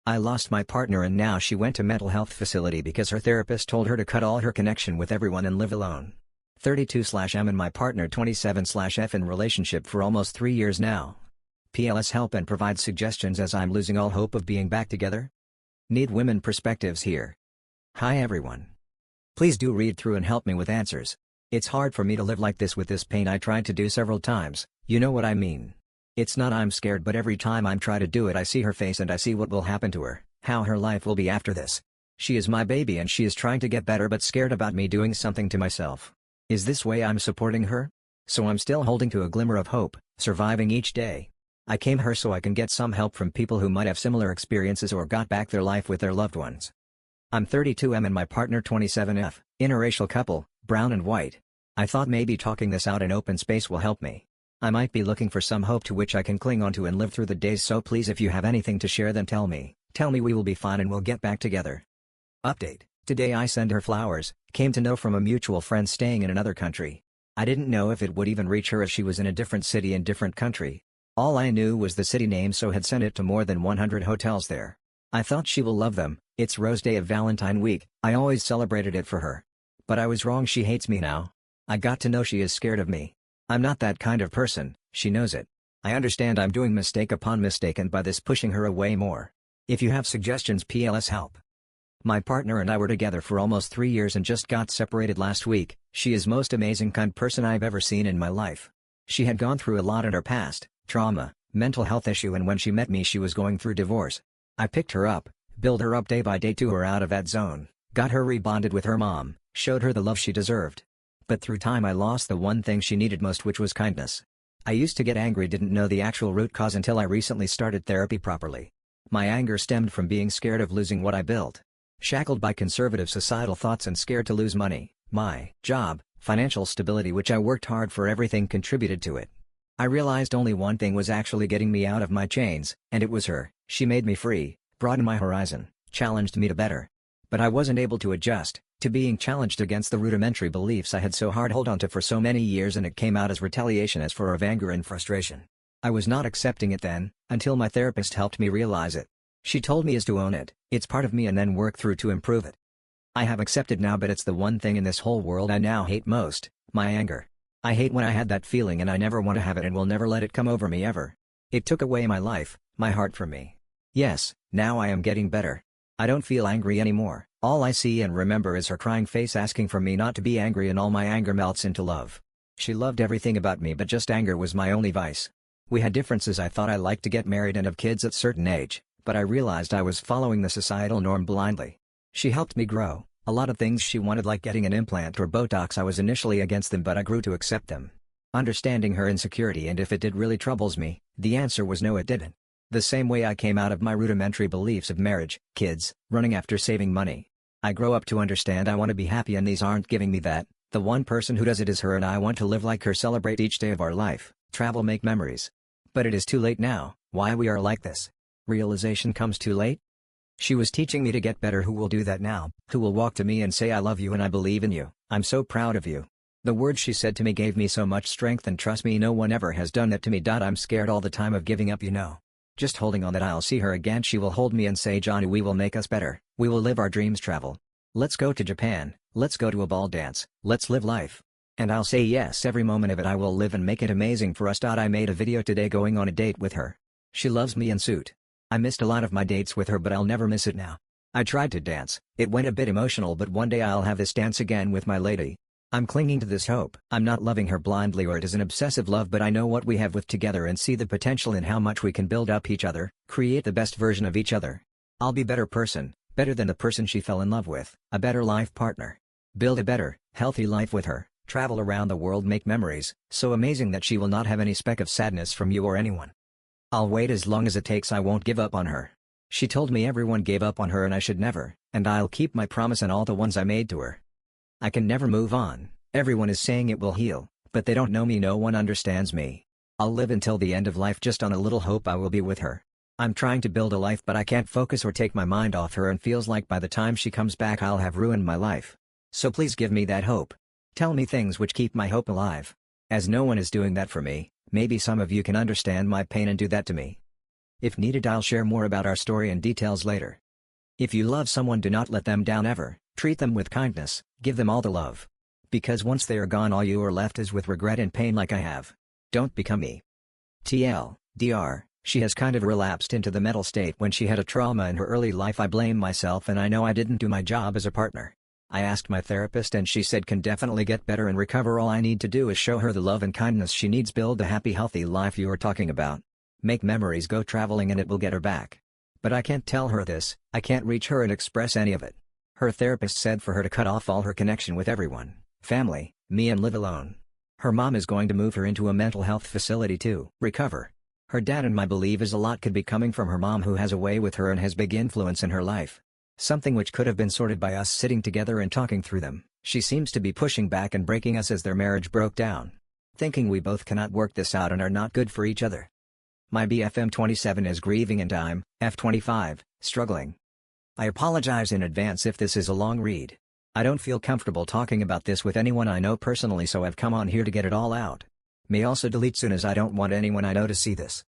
I lost my partner and now she went to mental health facility because her therapist told her to cut all her connection with everyone and live alone. 32/M and my partner 27/F in relationship for almost 3 years now. PLS help and provide suggestions as I'm losing all hope of being back together. Need women perspectives here. Hi everyone. Please do read through and help me with answers. It's hard for me to live like this with this pain. I tried to do several times, you know what I mean. It's not I'm scared, but every time I try to do it I see her face and I see what will happen to her, how her life will be after this. She is my baby and she is trying to get better but scared about me doing something to myself. Is this way I'm supporting her? So I'm still holding to a glimmer of hope, surviving each day. I came here so I can get some help from people who might have similar experiences or got back their life with their loved ones. I'm 32M and my partner 27F, interracial couple, brown and white. I thought maybe talking this out in open space will help me. I might be looking for some hope to which I can cling onto and live through the days, so please if you have anything to share then tell me. Tell me we will be fine and we'll get back together. Update. Today I send her flowers, came to know from a mutual friend staying in another country. I didn't know if it would even reach her as she was in a different city and different country. All I knew was the city name, so had sent it to more than 100 hotels there. I thought she will love them. It's Rose Day of Valentine week, I always celebrated it for her. But I was wrong, she hates me now. I got to know she is scared of me. I'm not that kind of person, she knows it. I understand I'm doing mistake upon mistake and by this pushing her away more. If you have suggestions, PLS help. My partner and I were together for almost 3 years and just got separated last week. She is most amazing kind person I've ever seen in my life. She had gone through a lot in her past, trauma, mental health issue, and when she met me she was going through divorce. I picked her up, built her up day by day to her out of that zone, got her rebonded with her mom, showed her the love she deserved. But through time I lost the one thing she needed most, which was kindness. I used to get angry, didn't know the actual root cause until I recently started therapy properly. My anger stemmed from being scared of losing what I built. Shackled by conservative societal thoughts and scared to lose money, my job, financial stability, which I worked hard for, everything contributed to it. I realized only one thing was actually getting me out of my chains, and it was her. She made me free, broadened my horizon, challenged me to better. But I wasn't able to adjust to being challenged against the rudimentary beliefs I had so hard hold on to for so many years, and it came out as retaliation, as for of anger and frustration. I was not accepting it then, until my therapist helped me realize it. She told me is to own it, it's part of me, and then work through to improve it. I have accepted now, but it's the one thing in this whole world I now hate most, my anger. I hate when I had that feeling and I never want to have it and will never let it come over me ever. It took away my life, my heart from me. Yes, now I am getting better. I don't feel angry anymore. All I see and remember is her crying face asking for me not to be angry, and all my anger melts into love. She loved everything about me, but just anger was my only vice. We had differences. I thought I liked to get married and have kids at certain age, but I realized I was following the societal norm blindly. She helped me grow. A lot of things she wanted, like getting an implant or Botox, I was initially against them, but I grew to accept them. Understanding her insecurity and if it did really troubles me, the answer was no, it didn't. The same way I came out of my rudimentary beliefs of marriage, kids, running after saving money. I grow up to understand I want to be happy and these aren't giving me that. The one person who does it is her, and I want to live like her, celebrate each day of our life, travel, make memories. But it is too late now. Why we are like this? Realization comes too late? She was teaching me to get better. Who will do that now? Who will walk to me and say I love you and I believe in you, I'm so proud of you? The words she said to me gave me so much strength, and trust me, no one ever has done that to me. I'm scared all the time of giving up, you know. Just holding on that I'll see her again. She will hold me and say, Johnny, we will make us better. We will live our dreams, travel. Let's go to Japan. Let's go to a ball dance. Let's live life. And I'll say yes, every moment of it I will live and make it amazing for us. I made a video today going on a date with her. She loves me in suit. I missed a lot of my dates with her, but I'll never miss it now. I tried to dance. It went a bit emotional, but one day I'll have this dance again with my lady. I'm clinging to this hope. I'm not loving her blindly, or it is an obsessive love, but I know what we have with together and see the potential in how much we can build up each other, create the best version of each other. I'll be a better person, better than the person she fell in love with, a better life partner. Build a better, healthy life with her, travel around the world, make memories, so amazing that she will not have any speck of sadness from you or anyone. I'll wait as long as it takes. I won't give up on her. She told me everyone gave up on her and I should never, and I'll keep my promise and all the ones I made to her. I can never move on. Everyone is saying it will heal, but they don't know me. No one understands me. I'll live until the end of life just on a little hope I will be with her. I'm trying to build a life, but I can't focus or take my mind off her, and feels like by the time she comes back I'll have ruined my life. So please give me that hope. Tell me things which keep my hope alive. As no one is doing that for me, maybe some of you can understand my pain and do that to me. If needed, I'll share more about our story and details later. If you love someone, do not let them down ever, treat them with kindness, give them all the love. Because once they are gone, all you are left is with regret and pain like I have. Don't become me. TLDR, she has kind of relapsed into the mental state when she had a trauma in her early life. I blame myself and I know I didn't do my job as a partner. I asked my therapist and she said can definitely get better and recover. All I need to do is show her the love and kindness she needs, build the happy healthy life you are talking about. Make memories, go traveling, and it will get her back. But I can't tell her this, I can't reach her and express any of it. Her therapist said for her to cut off all her connection with everyone, family, me, and live alone. Her mom is going to move her into a mental health facility to recover. Her dad, and my belief is a lot could be coming from her mom, who has a way with her and has big influence in her life. Something which could have been sorted by us sitting together and talking through them. She seems to be pushing back and breaking us as their marriage broke down. Thinking we both cannot work this out and are not good for each other. My BFM 27 is grieving and I'm, F25, struggling. I apologize in advance if this is a long read. I don't feel comfortable talking about this with anyone I know personally, so I've come on here to get it all out. May also delete soon, as I don't want anyone I know to see this.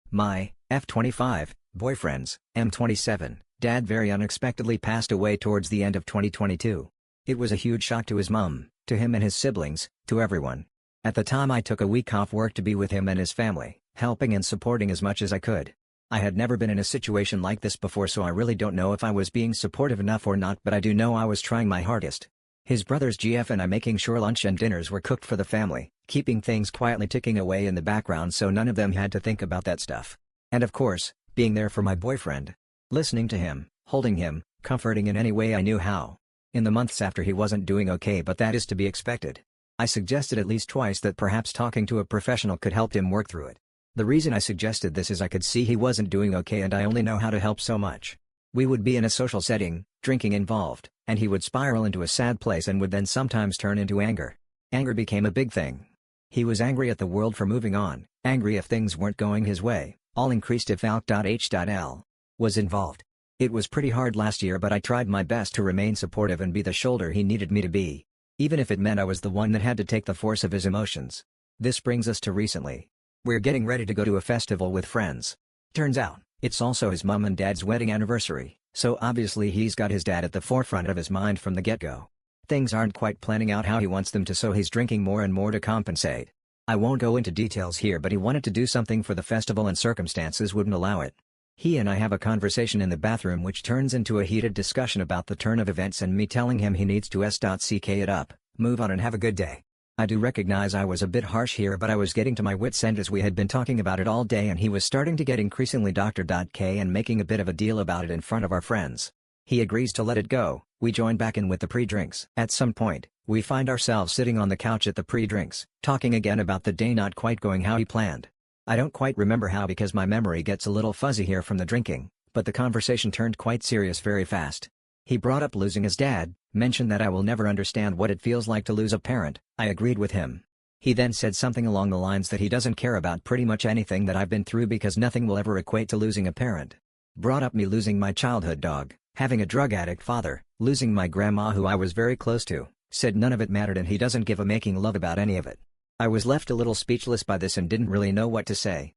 My, F25, boyfriend's, M27, dad very unexpectedly passed away towards the end of 2022. It was a huge shock to his mom, to him and his siblings, to everyone. At the time I took a week off work to be with him and his family, helping and supporting as much as I could. I had never been in a situation like this before, so I really don't know if I was being supportive enough or not, but I do know I was trying my hardest. His brothers GF and I making sure lunch and dinners were cooked for the family, keeping things quietly ticking away in the background so none of them had to think about that stuff. And of course, being there for my boyfriend. Listening to him, holding him, comforting in any way I knew how. In the months after he wasn't doing okay, but that is to be expected. I suggested at least twice that perhaps talking to a professional could help him work through it. The reason I suggested this is I could see he wasn't doing okay and I only know how to help so much. We would be in a social setting, drinking involved, and he would spiral into a sad place and would then sometimes turn into anger. Anger became a big thing. He was angry at the world for moving on, angry if things weren't going his way, all increased if Alk.H.L. was involved. It was pretty hard last year, but I tried my best to remain supportive and be the shoulder he needed me to be. Even if it meant I was the one that had to take the force of his emotions. This brings us to recently. We're getting ready to go to a festival with friends. Turns out, it's also his mom and dad's wedding anniversary, so obviously he's got his dad at the forefront of his mind from the get-go. Things aren't quite planning out how he wants them to, so he's drinking more and more to compensate. I won't go into details here, but he wanted to do something for the festival and circumstances wouldn't allow it. He and I have a conversation in the bathroom which turns into a heated discussion about the turn of events and me telling him he needs to ck it up, move on and have a good day. I do recognize I was a bit harsh here, but I was getting to my wit's end as we had been talking about it all day and he was starting to get increasingly Dr.K and making a bit of a deal about it in front of our friends. He agrees to let it go, we join back in with the pre-drinks. At some point, we find ourselves sitting on the couch at the pre-drinks, talking again about the day not quite going how he planned. I don't quite remember how because my memory gets a little fuzzy here from the drinking, but the conversation turned quite serious very fast. He brought up losing his dad, mentioned that I will never understand what it feels like to lose a parent. I agreed with him. He then said something along the lines that he doesn't care about pretty much anything that I've been through because nothing will ever equate to losing a parent. Brought up me losing my childhood dog, having a drug addict father, losing my grandma who I was very close to, said none of it mattered and he doesn't give a making love about any of it. I was left a little speechless by this and didn't really know what to say.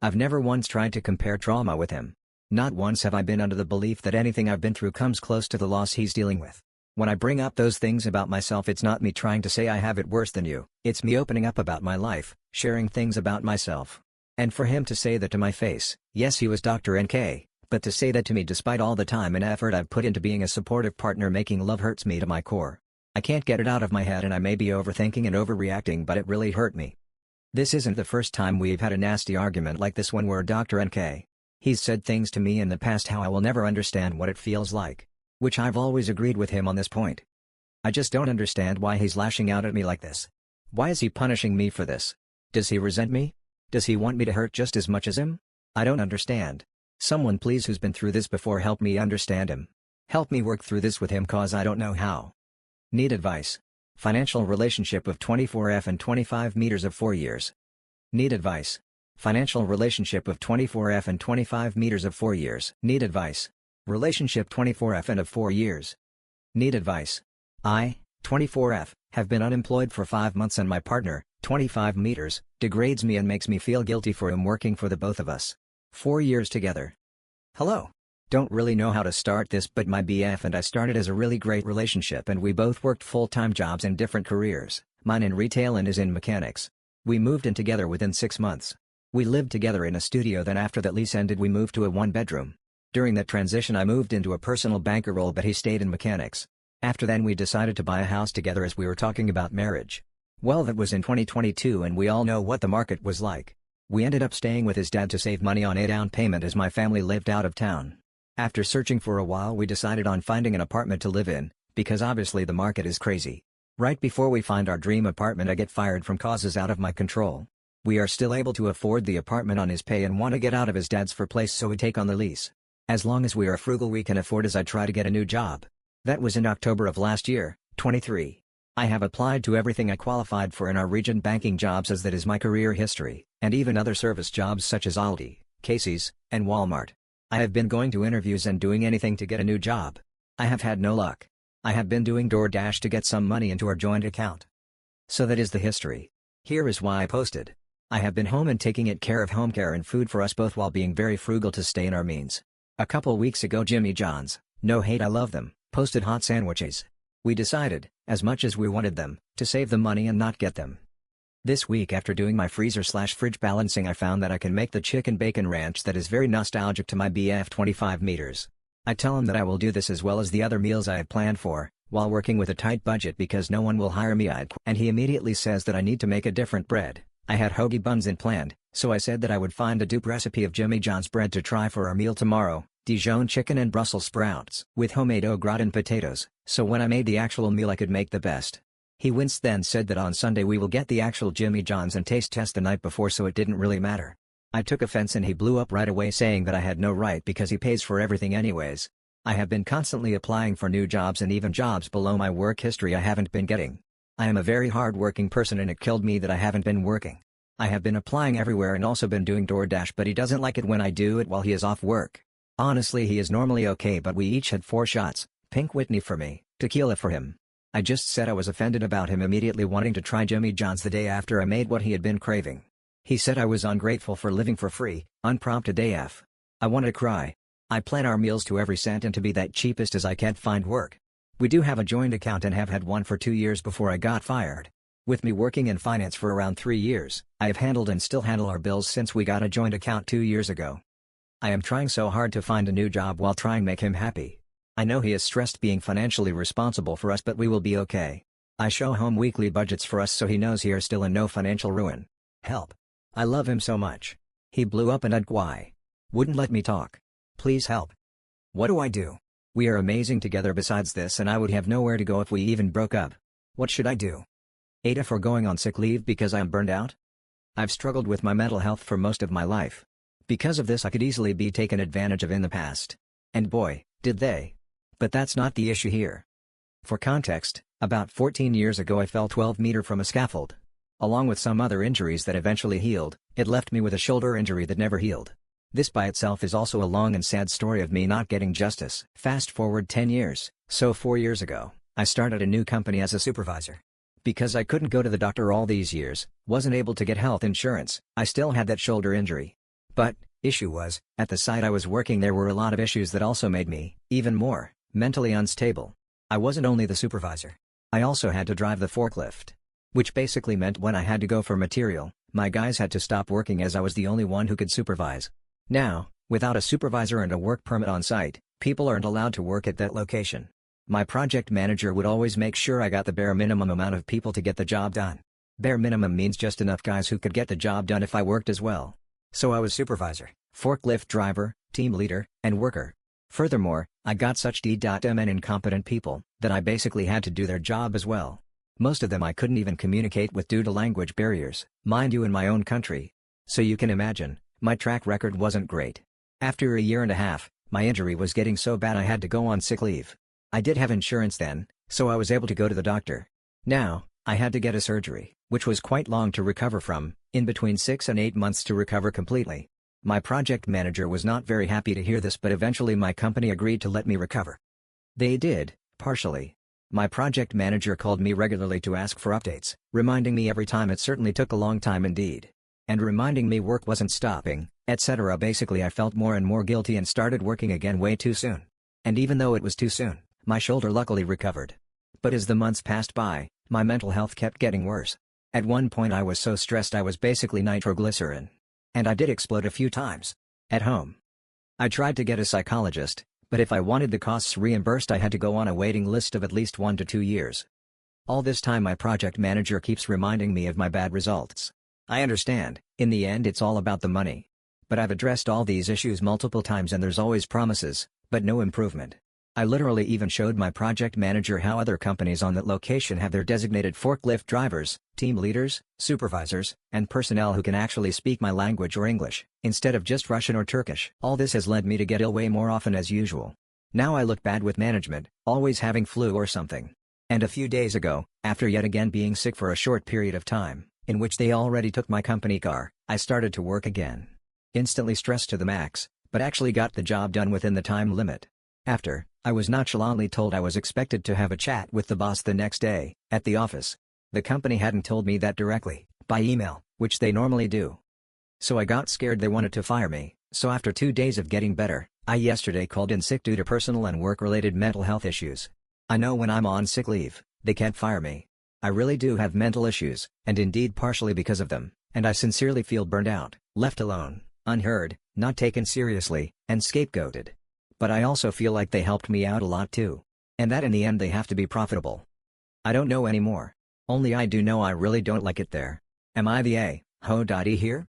I've never once tried to compare trauma with him. Not once have I been under the belief that anything I've been through comes close to the loss he's dealing with. When I bring up those things about myself, it's not me trying to say I have it worse than you, it's me opening up about my life, sharing things about myself. And for him to say that to my face, yes he was Dr. NK, but to say that to me despite all the time and effort I've put into being a supportive partner making love hurts me to my core. I can't get it out of my head and I may be overthinking and overreacting, but it really hurt me. This isn't the first time we've had a nasty argument like this one where Dr. NK. He's said things to me in the past how I will never understand what it feels like. Which I've always agreed with him on this point. I just don't understand why he's lashing out at me like this. Why is he punishing me for this? Does he resent me? Does he want me to hurt just as much as him? I don't understand. Someone please who's been through this before help me understand him. Help me work through this with him cause I don't know how. Need advice. Financial relationship of 24F and 25 meters of 4 years. Need advice. Financial relationship of 24F and 25 meters of 4 years. Need advice. Relationship 24F and of 4 years. Need advice. I, 24F, have been unemployed for 5 months and my partner, 25 meters, degrades me and makes me feel guilty for him working for the both of us. 4 years together. Hello. Don't really know how to start this, but my BF and I started as a really great relationship and we both worked full-time jobs in different careers, mine in retail and his in mechanics. We moved in together within 6 months. We lived together in a studio, then after that lease ended we moved to a one-bedroom. During that transition I moved into a personal banker role but he stayed in mechanics. After then we decided to buy a house together as we were talking about marriage. Well, that was in 2022 and we all know what the market was like. We ended up staying with his dad to save money on a down payment as my family lived out of town. After searching for a while we decided on finding an apartment to live in, because obviously the market is crazy. Right before we find our dream apartment I get fired from causes out of my control. We are still able to afford the apartment on his pay and want to get out of his dad's for place, so we take on the lease. As long as we are frugal we can afford as I try to get a new job. That was in October of last year, 23. I have applied to everything I qualified for in our region, banking jobs as that is my career history, and even other service jobs such as Aldi, Casey's, and Walmart. I have been going to interviews and doing anything to get a new job. I have had no luck. I have been doing DoorDash to get some money into our joint account. So that is the history. Here is why I posted. I have been home and taking care of home care and food for us both while being very frugal to stay in our means. A couple weeks ago Jimmy John's, no hate I love them, posted hot sandwiches. We decided, as much as we wanted them, to save the money and not get them. This week after doing my freezer/fridge balancing I found that I can make the chicken bacon ranch that is very nostalgic to my BF 25 meters. I tell him that I will do this as well as the other meals I have planned for, while working with a tight budget because no one will hire me and he immediately says that I need to make a different bread. I had hoagie buns in planned, so I said that I would find a dupe recipe of Jimmy John's bread to try for our meal tomorrow, Dijon chicken and Brussels sprouts with homemade au gratin potatoes, so when I made the actual meal I could make the best. He winced then said that on Sunday we will get the actual Jimmy John's and taste test the night before, so it didn't really matter. I took offense and he blew up right away saying that I had no right because he pays for everything anyways. I have been constantly applying for new jobs and even jobs below my work history I haven't been getting. I am a very hard-working person and it killed me that I haven't been working. I have been applying everywhere and also been doing DoorDash, but he doesn't like it when I do it while he is off work. Honestly he is normally okay, but we each had 4 shots, Pink Whitney for me, tequila for him. I just said I was offended about him immediately wanting to try Jimmy John's the day after I made what he had been craving. He said I was ungrateful for living for free, unprompted AF. I wanted to cry. I plan our meals to every cent and to be that cheapest as I can find work. We do have a joint account and have had one for 2 years before I got fired. With me working in finance for around 3 years, I have handled and still handle our bills since we got a joint account 2 years ago. I am trying so hard to find a new job while trying to make him happy. I know he is stressed being financially responsible for us, but we will be okay. I show home weekly budgets for us so he knows he are still in no financial ruin. Help. I love him so much. He blew up and why? Wouldn't let me talk. Please help. What do I do? We are amazing together besides this and I would have nowhere to go if we even broke up. What should I do? Ada for going on sick leave because I am burned out? I've struggled with my mental health for most of my life. Because of this I could easily be taken advantage of in the past. And boy, did they. But that's not the issue here. For context, about 14 years ago I fell 12 meters from a scaffold. Along with some other injuries that eventually healed, it left me with a shoulder injury that never healed. This by itself is also a long and sad story of me not getting justice. Fast forward 10 years, so 4 years ago, I started a new company as a supervisor. Because I couldn't go to the doctor all these years, wasn't able to get health insurance, I still had that shoulder injury. But, issue was, at the site I was working there were a lot of issues that also made me, even more, mentally unstable. I wasn't only the supervisor. I also had to drive the forklift. Which basically meant when I had to go for material, my guys had to stop working as I was the only one who could supervise. Now, without a supervisor and a work permit on site, people aren't allowed to work at that location. My project manager would always make sure I got the bare minimum amount of people to get the job done. Bare minimum means just enough guys who could get the job done if I worked as well. So I was supervisor, forklift driver, team leader, and worker. Furthermore, I got such d.m and incompetent people, that I basically had to do their job as well. Most of them I couldn't even communicate with due to language barriers, mind you in my own country. So you can imagine, my track record wasn't great. After a year and a half, my injury was getting so bad I had to go on sick leave. I did have insurance then, so I was able to go to the doctor. Now, I had to get a surgery, which was quite long to recover from, in between 6 and 8 months to recover completely. My project manager was not very happy to hear this, but eventually my company agreed to let me recover. They did, partially. My project manager called me regularly to ask for updates, reminding me every time it certainly took a long time indeed. and reminding me work wasn't stopping, etc. Basically I felt more and more guilty and started working again way too soon. And even though it was too soon, my shoulder luckily recovered. But as the months passed by, my mental health kept getting worse. At one point I was so stressed I was basically nitroglycerin. And I did explode a few times. At home. I tried to get a psychologist, but if I wanted the costs reimbursed I had to go on a waiting list of at least 1 to 2 years. All this time my project manager keeps reminding me of my bad results. I understand, in the end it's all about the money. But I've addressed all these issues multiple times and there's always promises, but no improvement. I literally even showed my project manager how other companies on that location have their designated forklift drivers, team leaders, supervisors, and personnel who can actually speak my language or English, instead of just Russian or Turkish. All this has led me to get ill way more often as usual. Now I look bad with management, always having flu or something. And a few days ago, after yet again being sick for a short period of time, in which they already took my company car, I started to work again. Instantly stressed to the max, but actually got the job done within the time limit. After, I was nonchalantly told I was expected to have a chat with the boss the next day, at the office. The company hadn't told me that directly, by email, which they normally do. So I got scared they wanted to fire me, so after 2 days of getting better, I yesterday called in sick due to personal and work-related mental health issues. I know when I'm on sick leave, they can't fire me. I really do have mental issues, and indeed partially because of them, and I sincerely feel burned out, left alone, unheard, not taken seriously, and scapegoated. But I also feel like they helped me out a lot too. And that in the end they have to be profitable. I don't know anymore. Only I do know I really don't like it there. Am I the a-ho-e here?